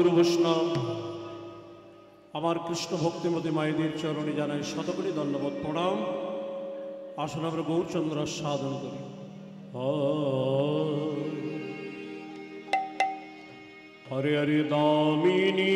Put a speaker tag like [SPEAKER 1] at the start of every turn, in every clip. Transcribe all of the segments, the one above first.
[SPEAKER 1] গুরু বৈষ্ণব আমার কৃষ্ণ ভক্তিমতী মায়েদের চরণে জানাই শতকোটি দণ্ডবোধ প্রণাম। আসুন আমরা গৌরচন্দ্র সাধন করি। হরে হরে দামিনী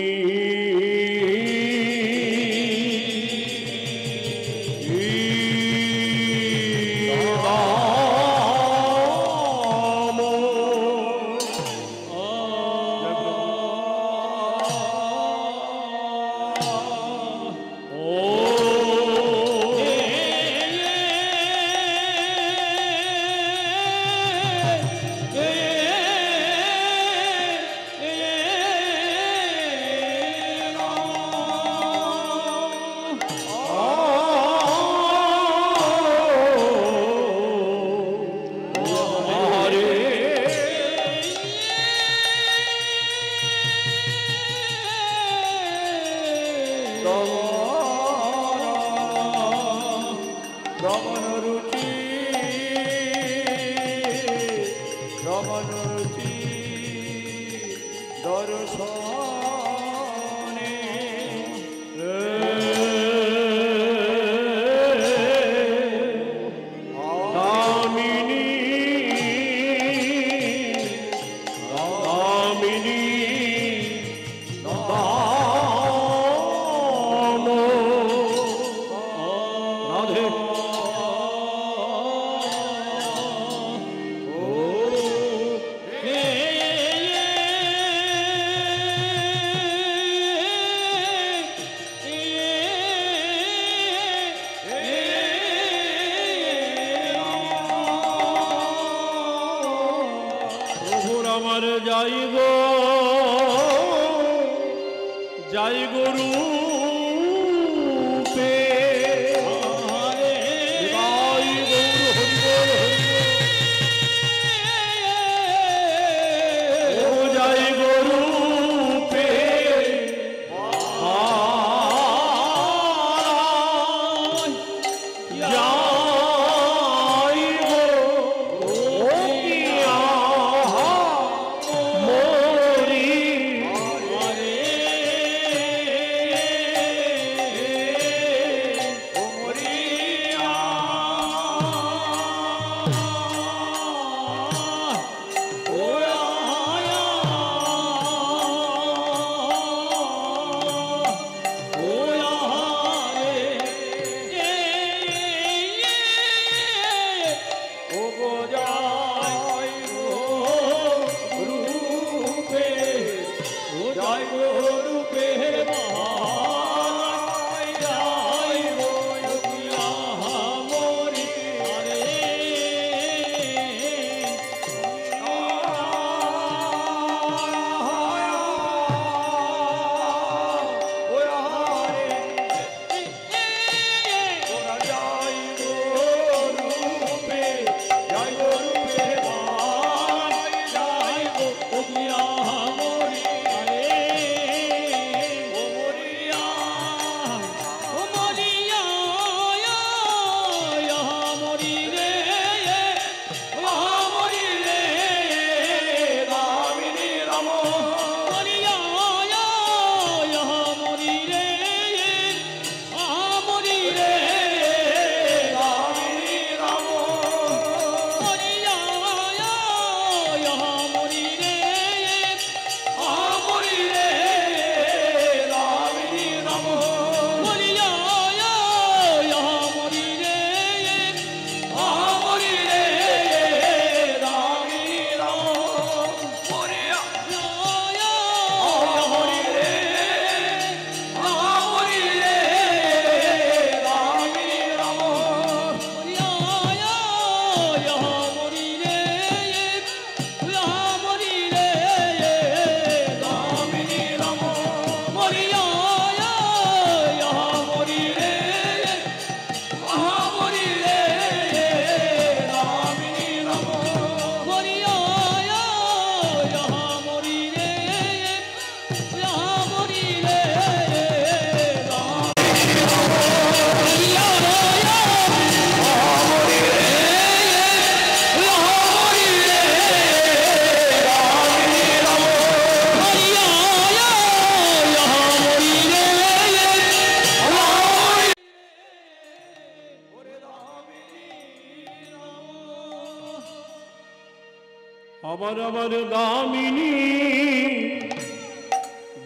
[SPEAKER 1] আবার আবার দামিনী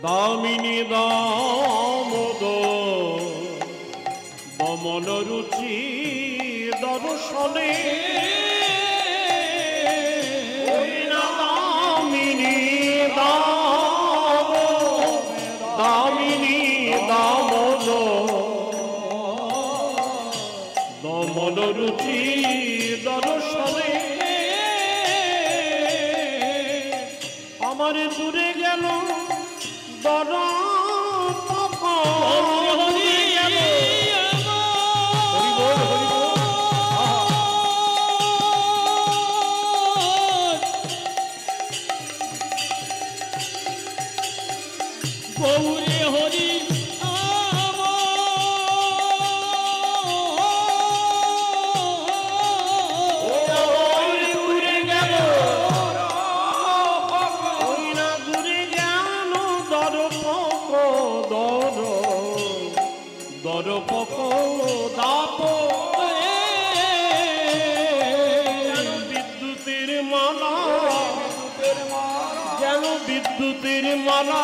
[SPEAKER 1] দামিনী দামোদর দমন রুচি দর্শনে দামিনী দামিনী দামোদর দমন রুচি দর্শনে আমার দূরে গেল দরা
[SPEAKER 2] গৌরে হরি
[SPEAKER 1] দূরে গেল ওই না দূরে গেল দরপক দরপক দাপ বিদ্যুতের মালা যেন বিদ্যুতের মালা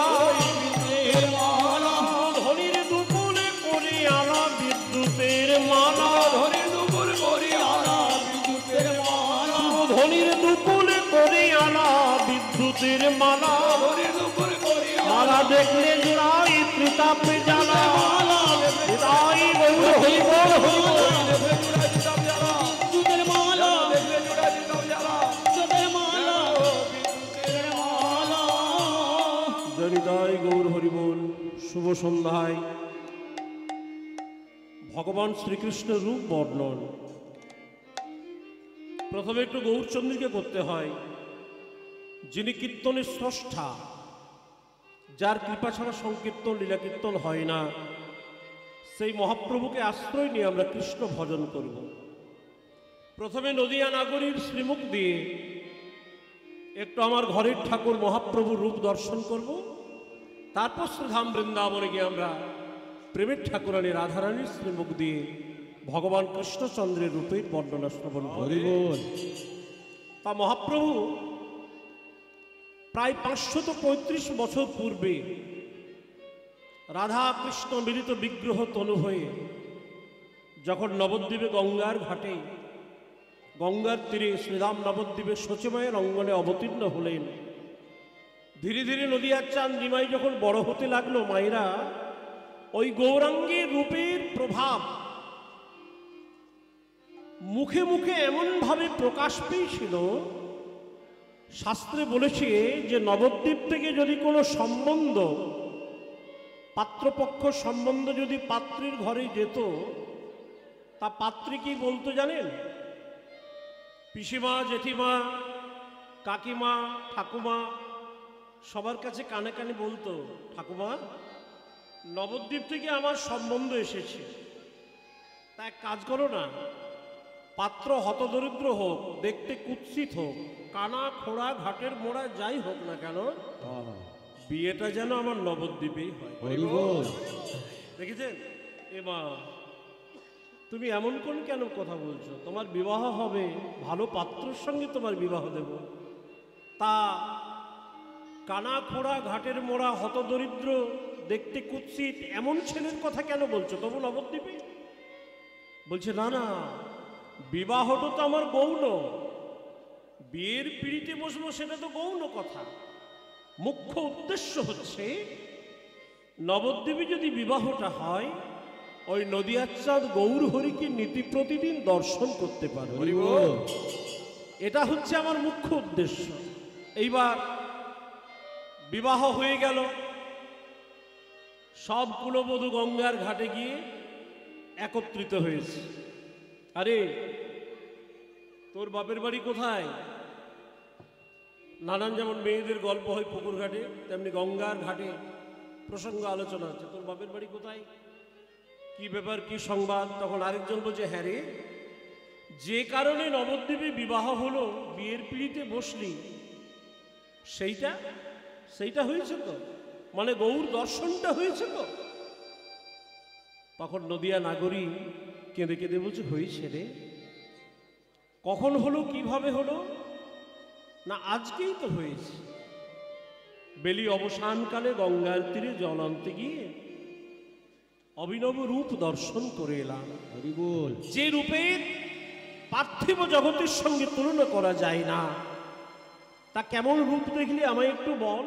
[SPEAKER 1] ধনির দুপুরে করে আনা বিদ্যুতের মালা
[SPEAKER 2] ধরে দুপুর করে আনা বিদ্যুতের মালা
[SPEAKER 1] ধনির দুপুরে করে আনা বিদ্যুতের মালা
[SPEAKER 2] ধরে দুপুর করে
[SPEAKER 1] মালা দেখলে জোড়াই ত্রিতাপে জ্বালা তাই গৌর হরি বল হরি বল।
[SPEAKER 2] বিদ্যুতের মালা বিদ্যুতের মালা বিদ্যুতের মালা
[SPEAKER 1] জনিতাই গৌর হরি বল। শুভ সন্ধ্যায় ভগবান শ্রীকৃষ্ণের রূপ বর্ণন। প্রথমে একটু গৌরচন্দ্রীকে করতে হয়, যিনি কীর্তনের স্রষ্টা, যার কৃপা ছাড়া সংকীর্তন লীলা কীর্তন হয় না, সেই মহাপ্রভুকে আশ্রয় নিয়ে আমরা কৃষ্ণ ভজন করব। প্রথমে নদিয়া নাগরীর শ্রীমুখ দিয়ে একটু আমার ঘরের ঠাকুর মহাপ্রভুর রূপ দর্শন করব, তারপর শ্রীধাম বৃন্দাবনে গিয়ে আমরা প্রেমের ঠাকুরানী রাধারানীর শ্রীমুখ দিয়ে ভগবান কৃষ্ণচন্দ্রের রূপের বর্ণনা শ্রবণ করব। তা মহাপ্রভু প্রায় 535 বছর পূর্বে রাধা কৃষ্ণ মিলিত বিগ্রহ তনু হয়ে যখন নবদ্বীপে গঙ্গার ঘাটে গঙ্গার তীরে শ্রীরাম নবদ্বীপের শচীময়ের অঙ্গনে অবতীর্ণ হলেন, ধীরে ধীরে নদিয়ার চাঁদ নিমাই যখন বড় হতে লাগলো, মায়েরা ওই গৌরাঙ্গের রূপের প্রভাব মুখে মুখে এমনভাবে প্রকাশ পেয়েছিল, শাস্ত্রে বলেছে যে নবদ্বীপ থেকে যদি কোনো সম্বন্ধ, পাত্রপক্ষ সম্বন্ধ যদি পাত্রীর ঘরে যেত, তা পাত্রী কি বলতো জানেন? পিসিমা, জেঠিমা, কাকিমা, ঠাকুমা সবার কাছে কানে কানে বলতো, ঠাকুমা নবদ্বীপ থেকে আমার সম্বন্ধ এসেছে, তা এক কাজ করো না, পাত্র হতদরিদ্র হোক, দেখতে কুৎসিত হোক, কানা খোড়া ঘাটের মোড়া যাই হোক না কেন, বিয়েটা যেন আমার নবদ্বীপেই হয়। দেখেছেন? এবার তুমি এমন কোন কেন কথা বলছো? তোমার বিবাহ হবে, ভালো পাত্রের সঙ্গে তোমার বিবাহ দেব, তা কানা খোড়া ঘাটের মোড়া হতদরিদ্র দেখতে কুৎসিত এমন ছেলের কথা কেন বলছো তবু নবদ্বীপে? বলছে না না, বিবাহটা তো আমার গৌণ, বিয়ের পিড়িতে বসবো সেটা তো গৌণ কথা, মুখ্য উদ্দেশ্য হচ্ছে নবদ্বীপে যদি বিবাহটা হয়, ওই নদিয়ার চাঁদ গৌর হরিকে নীতি প্রতিদিন দর্শন করতে পারবে, এটা হচ্ছে আমার মুখ্য উদ্দেশ্য। এইবার বিবাহ হয়ে গেল, সব কুলবধূ গঙ্গার ঘাটে গিয়ে একত্রিত হয়েছে। আরে তোর বাপের বাড়ি কোথায়? নানান যেমন মেয়েদের গল্প হয় পুকুর ঘাটে, তেমনি গঙ্গার ঘাটে প্রসঙ্গ আলোচনা হচ্ছে, তোর বাপের বাড়ি কোথায়, কি ব্যাপার, কি সংবাদ? তখন আরেকজন বলছে, হ্যাঁ রে, যে কারণে নবদ্বীপে বিবাহ হলো, বিয়ের পিড়িতে বসলি, সেইটা হয়েছে তো, মানে গৌর দর্শনটা হয়েছে তো। তখন নদিয়া নাগরী কেঁদে কেঁদে বলছে, হয়েছে রে, কখন হলো, কিভাবে হলো? না আজকেই তো হয়েছে। বেলি অবসানকালে গঙ্গার তীরে জল আনতে গিয়ে অভিনব রূপ দর্শন করে এলাম।
[SPEAKER 2] হরি বল।
[SPEAKER 1] যে রূপের পার্থিব জগতের সঙ্গে তুলনা করা যায় না, তা কেমন রূপ দেখলে আমায় একটু বল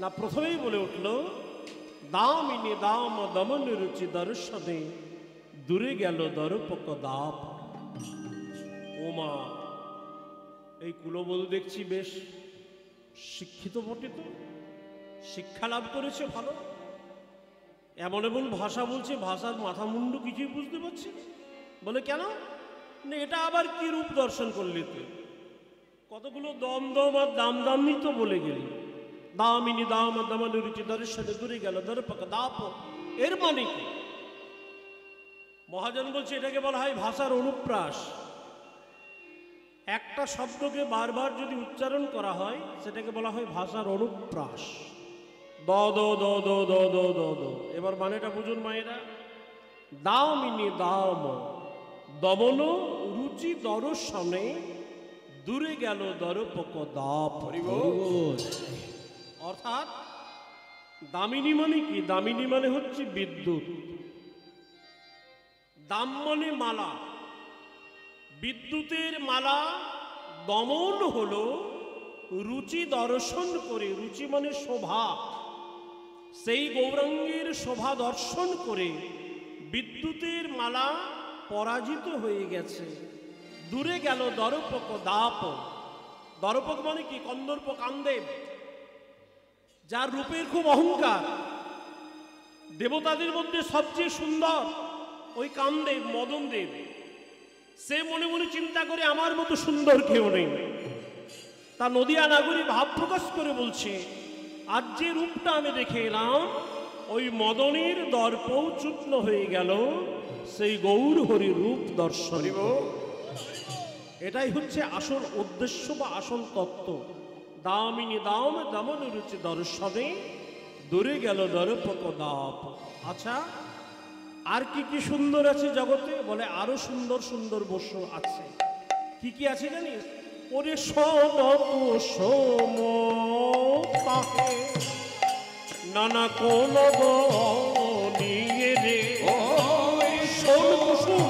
[SPEAKER 1] না। প্রথমেই বলে উঠল, দামিনী দাম দমন রুচি দর্শনে দূরে গেল দরপক দাপ। ও মা, এই কুলবল দেখছি বেশ শিক্ষিত বটে, তো শিক্ষা লাভ করেছে ভালো। এমন এমন ভাষা বলছে, ভাষার মাথা মুন্ডু কিছুই বুঝতে পারছি না। বলে কেন না, এটা আবার কি রূপ দর্শন করলি তুই? কতগুলো দম দম আর দাম দামই তো বলে গেলি। দামিনী দাম দমন রুচি দর্শনে দূরে গেল দরপক দাপ, এর মানে কি? মহাজন বলছে এটাকে বলা হয় ভাষার অনুপ্রাস। একটা শব্দকে বারবার যদি উচ্চারণ করা হয় সেটাকে বলা হয় ভাষার অনুপ্রাস। দ দ দ দ দ দ দ দ। এবার মানেটা বুঝুন মায়েরা। দামিনী দাম দমন রুচি দর্শনে দূরে গেল দরপক দাপ। অর্থাৎ দামিনী মানে কি? দামিনী মানে হচ্ছে বিদ্যুৎ। দাম মানে মালা, বিদ্যুতের মালা। দমন হলো রুচি দর্শন করে, রুচি মানে শোভা, সেই গৌরাঙ্গের শোভা দর্শন করে বিদ্যুতের মালা পরাজিত হয়ে গেছে। দূরে গেল দরপক দাপ। দরপক মানে কি? কন্দর্প কামদেব, যার রূপের খুব অহংকার। দেবতাদের মধ্যে সবচেয়ে সুন্দর ওই কামদেব, মদন দেব। সে মনে মনে চিন্তা করে আমার মতো সুন্দর কেউ নেই। তা নদিয়া নাগরী ভাব প্রকাশ করে বলছে, আজ যে রূপটা আমি দেখে এলাম, ওই মদনের দর্পও চূর্ণ হয়ে গেল সেই গৌর হরি রূপ দর্শন। এটাই হচ্ছে আসল উদ্দেশ্য বা আসল তত্ত্ব। দামিনী দাম দমন রুচি দর্শনে দূরে গেল দরপক দাপ। আচ্ছা, আর কি কি সুন্দর আছে জগতে? বলে আরো সুন্দর সুন্দর বস্তু আছে। কি কি আছে জানিস? ওরে নানা কোন নিয়ে রে সোন কুসুম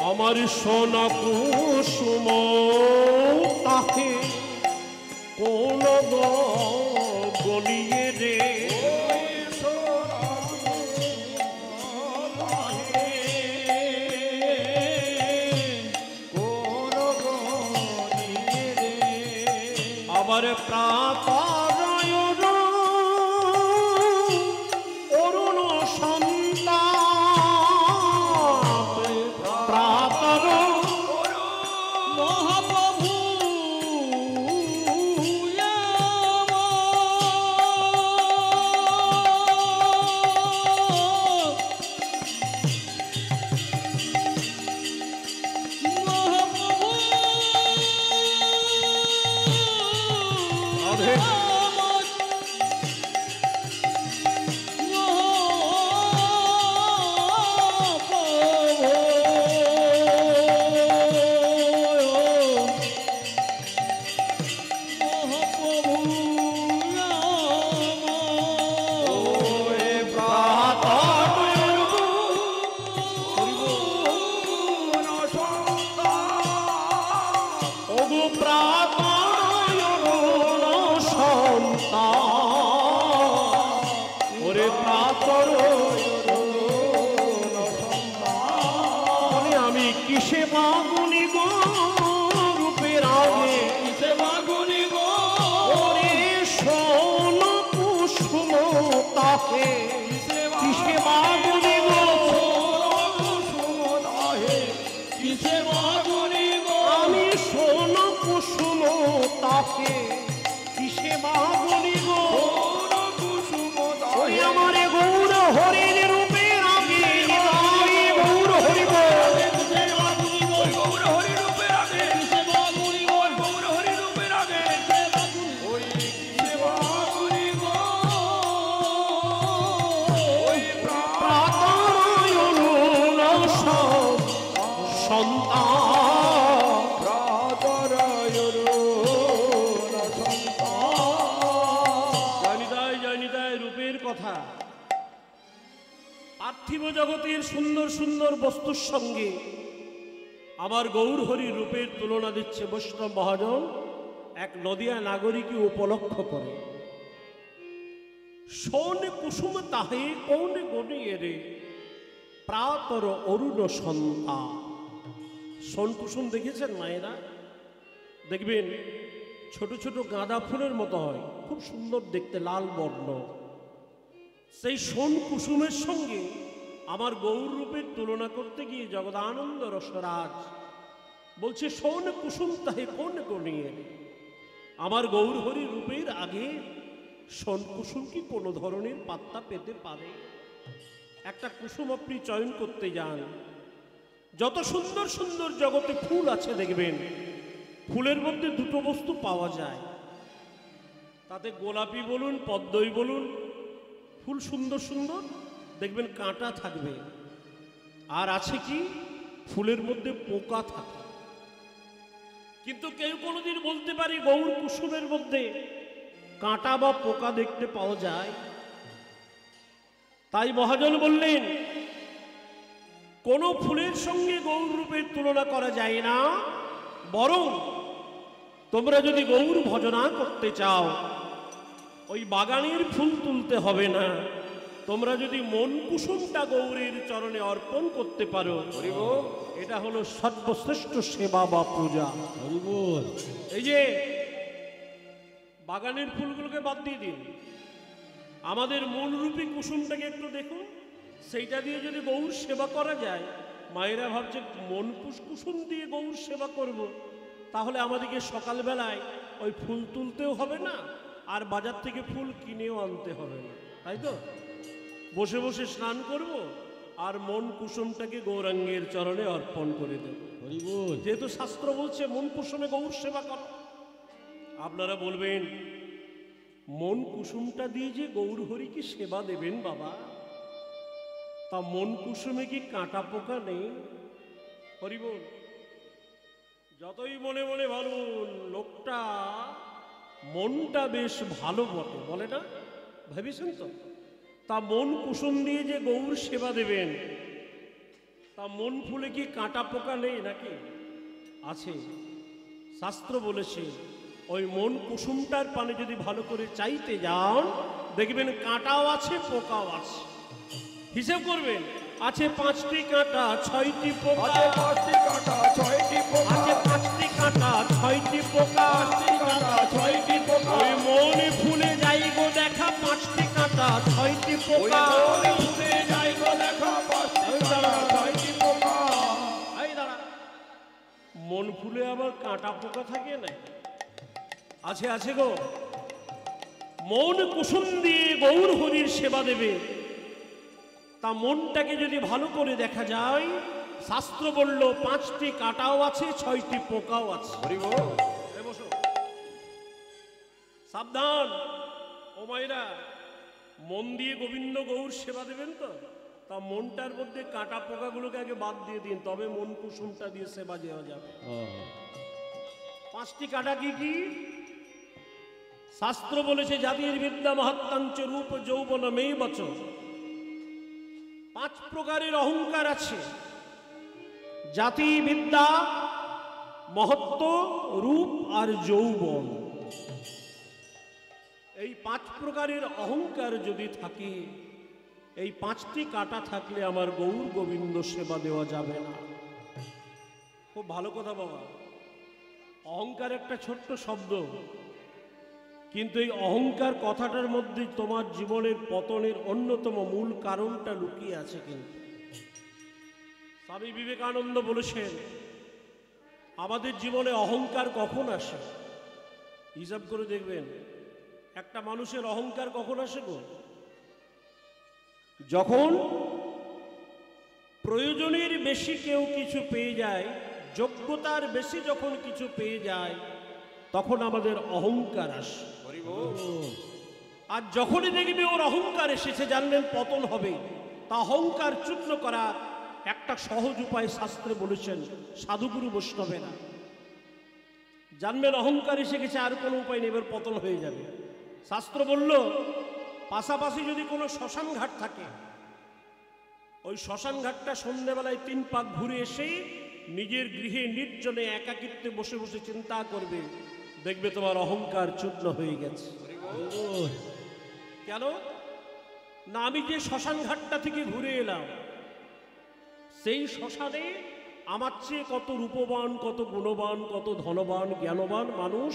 [SPEAKER 1] আমার সোনা কুসুম তাহে কোন গলিয়ে রে। আবার প্রাতরায়ণ অরুণ সন্তাপ, প্রাতর
[SPEAKER 2] মহাপ্রভু
[SPEAKER 1] আমি কিসে বাগুনি গো রূপের আগে, কিসে বাগুনি গো ওরে সোন কুসুম তাহে, কিসে বাগুনি গো কুসুম তাহে, কিসে বাগুনি গো আমি সোন কুসুম তাহে, কিসে বাগুনি গো কুসুম তাহে। আমার গৌর হরির রূপের আগে গৌর হরি জগতের সুন্দর সুন্দর বস্তুর সঙ্গে আমার গৌর হরি রূপের তুলনা দিচ্ছে বৈষ্ণব মহাজন এক নদিয়া নাগরিককে উপলক্ষ করে। সোন কুসুম তাহে কোন গণিয়ে রে প্রাতর অরুণ সন্ধ্যা। সোন কুসুম দেখেছেন মায়েরা? দেখবেন ছোট ছোট গাঁদা ফুলের মতো হয়, খুব সুন্দর দেখতে, লাল বর্ণ। সেই সোন কুসুমের সঙ্গে আমার গৌর রূপের তুলনা করতে গিয়ে জগদানন্দ রসরাজ বলছে সোন কুসুম তাহে কোন গণিয়ে। আমার গৌর হরি রূপের আগে সোন কুসুম কি কোনো ধরনের পাত্তা পেতে পারে? একটা কুসুম আপনি চয়ন করতে যান, যত সুন্দর সুন্দর জগতে ফুল আছে দেখবেন ফুলের মধ্যে দুটো বস্তু পাওয়া যায়, তাতে গোলাপি বলুন পদ্মই বলুন, ফুল সুন্দর সুন্দর দেখবেন কাঁটা থাকবে, আর আছে কি ফুলের মধ্যে পোকা থাকে। কিন্তু কেউ কোনোদিন বলতে পারে গৌর কুসুমের মধ্যে কাঁটা বা পোকা দেখতে পাওয়া যায়? তাই মহাজন বললেন কোন ফুলের সঙ্গে গৌর রূপের তুলনা করা যায় না, বরং তোমরা যদি গৌর ভজনা করতে চাও ওই বাগানের ফুল তুলতে হবে না, তোমরা যদি মন কুসুমটা গৌরের চরণে অর্পণ করতে পারো, এটা হলো সর্বশ্রেষ্ঠ সেবা বা পূজা। এই যে বাগানের ফুলগুলোকে বাদ দিয়ে দিন, আমাদের মনরূপী কুসুমটাকে একটু দেখুন, সেইটা দিয়ে যদি গৌর সেবা করা যায়, মায়েরা ভাবছে মন কুসুম দিয়ে গৌর সেবা করব, তাহলে আমাদেরকে সকালবেলায় ওই ফুল তুলতেও হবে না, আর বাজার থেকে ফুল কিনেও আনতে হবে না, তাই তো? বসে বসে স্নান করব আর মন কুসুমটাকে গৌরাঙ্গের চরণে অর্পণ করে দেব। যেহেতু শাস্ত্র বলছে মন কুসুমে গৌর সেবা করো। আপনারা বলবেন মন কুসুমটা দিয়ে যে গৌর হরি কি সেবা দেবেন বাবা, তা মন কুসুমে কি কাঁটা পোকা নেই? হরি বল। যতই মনে মনে ভাবুন লোকটা মনটা বেশ ভালো বটে, বলে না? ভেবেছেন তো? তা মন কুসুম দিয়ে যে গৌর সেবা দেবেন, তা মন ফুলে কি কাঁটা পোকা নেই নাকি? আছে। শাস্ত্র বলেছে ওই মন কুসুমটার পানে যদি ভালো করে চাইতে যান দেখবেন কাঁটাও আছে পোকাও আছে। হিসেব করবেন, আছে 5টি কাঁটা 6টি পোকা,
[SPEAKER 2] আছে 5টি কাঁটা 6টি পোকা,
[SPEAKER 1] আছে 5টি কাঁটা 6টি পোকা,
[SPEAKER 2] 5টি কাঁটা 6টি পোকা,
[SPEAKER 1] ওই মন ফুলে যাই গো দেখা 5টি কাঁটা 6টি পোকা।
[SPEAKER 2] ওই ফুলে যাই গো দেখা 5টি কাঁটা 6টি পোকা।
[SPEAKER 1] এই দাঁড়া, মন ফুলে আবার কাঁটা পোকা থাকে না? আছে, আছে গো। মন কুসুম দিয়ে গৌর হরির সেবা দেবে, তা মনটাকে যদি ভালো করে দেখা যায়, শাস্ত্র বলল 5টি কাঁটাও আছে 6টি পোকাও আছে। বসো, সাবধান ও মায়েরা, মন দিয়ে গোবিন্দ গৌর সেবা দেবেন তো, তা মনটার মধ্যে কাঁটা পোকাগুলোকে আগে বাদ দিয়ে দিন, তবে মন কুসুমটা দিয়ে সেবা দেওয়া যাবে। 5টি কাঁটা কি কি? শাস্ত্র বলেছে জাতির বিদ্যা মহাত্মাঞ্চ রূপ যৌবন মেয়ে বচন। 5 প্রকারের অহংকার আছে, জাতি, বিদ্যা, মহত্ব, রূপ আর যৌবন। এই 5 প্রকারের অহংকার যদি থাকে, এই 5টি কাঁটা থাকলে আমার গৌর গোবিন্দ সেবা দেওয়া যাবে না। খুব ভালো কথা বাবা। অহংকার একটা ছোট্ট শব্দ, কিন্তু এই অহংকার কথাটার মধ্যে তোমার জীবনের পতনের অন্যতম মূল কারণটা লুকিয়ে আছে। কিন্তু স্বামী বিবেকানন্দ বলেছেন আমাদের জীবনে অহংকার কখন আসে? হিসাব করে দেখবেন একটা মানুষের অহংকার কখন আসে গো? যখন প্রয়োজনের বেশি কেউ কিছু পেয়ে যায়, যোগ্যতার বেশি যখন কিছু পেয়ে যায়, তখন আমাদের অহংকার আসে। আর যখনই দেখবে ওর অহংকার এসেছে, জানবেন পতন হবে। তা অহংকার চূর্ণ করার একটা সহজ উপায় শাস্ত্রে বলেছেন সাধুগুরু বৈষ্ণবেরা। জানবেন অহংকার এসে গেছে, আর কোনো উপায় নেই, এবার পতন হয়ে যাবে। শাস্ত্র বলল পাশাপাশি যদি কোনো শ্মশান ঘাট থাকে, ওই শ্মশান ঘাটটা সন্ধ্যেবেলায় 3 পাক ঘুরে এসে নিজের গৃহে নির্জনে একাকিত্বে বসে বসে চিন্তা করবে, দেখবে তোমার অহংকার চূর্ণ হয়ে গেছে। কেন না, আমি যে শ্মশান ঘাটটা থেকে ঘুরে এলাম, সেই শ্মশানে আমার চেয়ে কত রূপবান, কত গুণবান, কত ধনবান, জ্ঞানবান মানুষ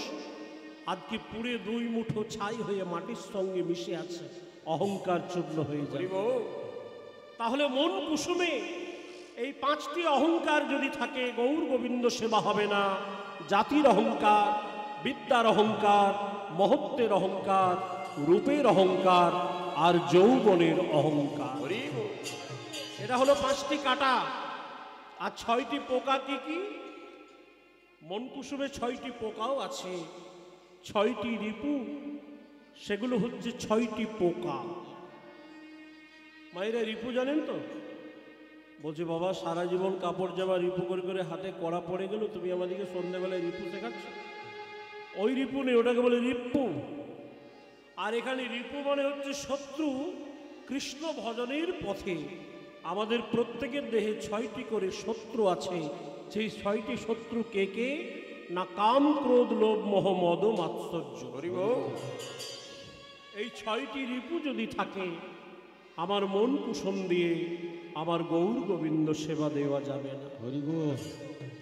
[SPEAKER 1] আজকে পুড়ে 2 মুঠো ছাই হয়ে মাটির সঙ্গে মিশে আছে, অহংকার চূর্ণ হয়ে যায়। তাহলে মন কুসুমে এই 5টি অহংকার যদি থাকে, গৌর গোবিন্দ সেবা হবে না। জাতির অহংকার, বিদ্যার অহংকার, মহত্বের অহংকার, রূপের অহংকার আর যৌবনের অহংকার। এটা হলো 5টি কাটা। আর 6টি পোকা কি কি? মন কুসুমে 6টি পোকাও আছে, 6টি রিপু, সেগুলো হচ্ছে 6টি পোকা। মায়েরা রিপু জানেন তো? বলছে বাবা সারা জীবন কাপড় জামা রিপু করে করে হাতে কড়া পড়ে গেল, তুমি আমাদেরকে সন্ধ্যাবেলায় রিপু শেখাচ্ছ। ওই রিপু নেই, ওটাকে বলে রিপু। আর এখানে রিপু মানে হচ্ছে শত্রু। কৃষ্ণ ভজনের পথে আমাদের প্রত্যেকের দেহে 6টি করে শত্রু আছে। সেই 6টি শত্রু কে কে না, কাম, ক্রোধ, লোভ, মোহ, মদ, মাৎসর্য। এই 6টি রিপু যদি থাকে, আমার মন কুসুম দিয়ে আমার গৌর গোবিন্দ সেবা দেওয়া যাবে না।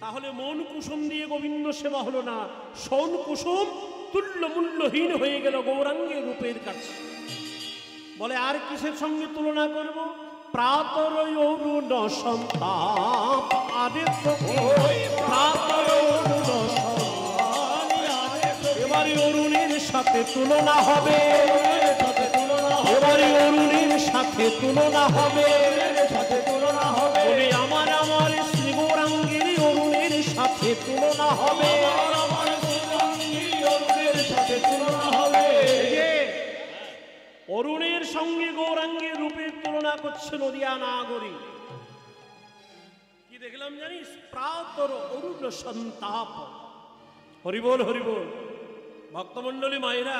[SPEAKER 1] তাহলে মন কুসুম দিয়ে গোবিন্দ সেবা হলো না, সন কুসুম তুল্য মূল্যহীন হয়ে গেল গৌরাঙ্গের রূপের কাছে। বলে আর কিসের সঙ্গে তুলনা করব? প্রাতর অরুণ সন্তাপ, আরে এবারে অরুণের সাথে তুলনা হবে, এবারে অরুণের সাথে তুলনা হবে, আমার আমার শ্রী গৌরাঙ্গের অরুণের সাথে তুলনা হবে। অরুণের সঙ্গে গৌরাঙ্গের রূপের তুলনা করছে নদিয়া নাগরী। কি দেখলাম জানিস? প্রাতর অরুণ সন্তাপ। হরিবোল হরিবোল। ভক্তমণ্ডলী মায়েরা,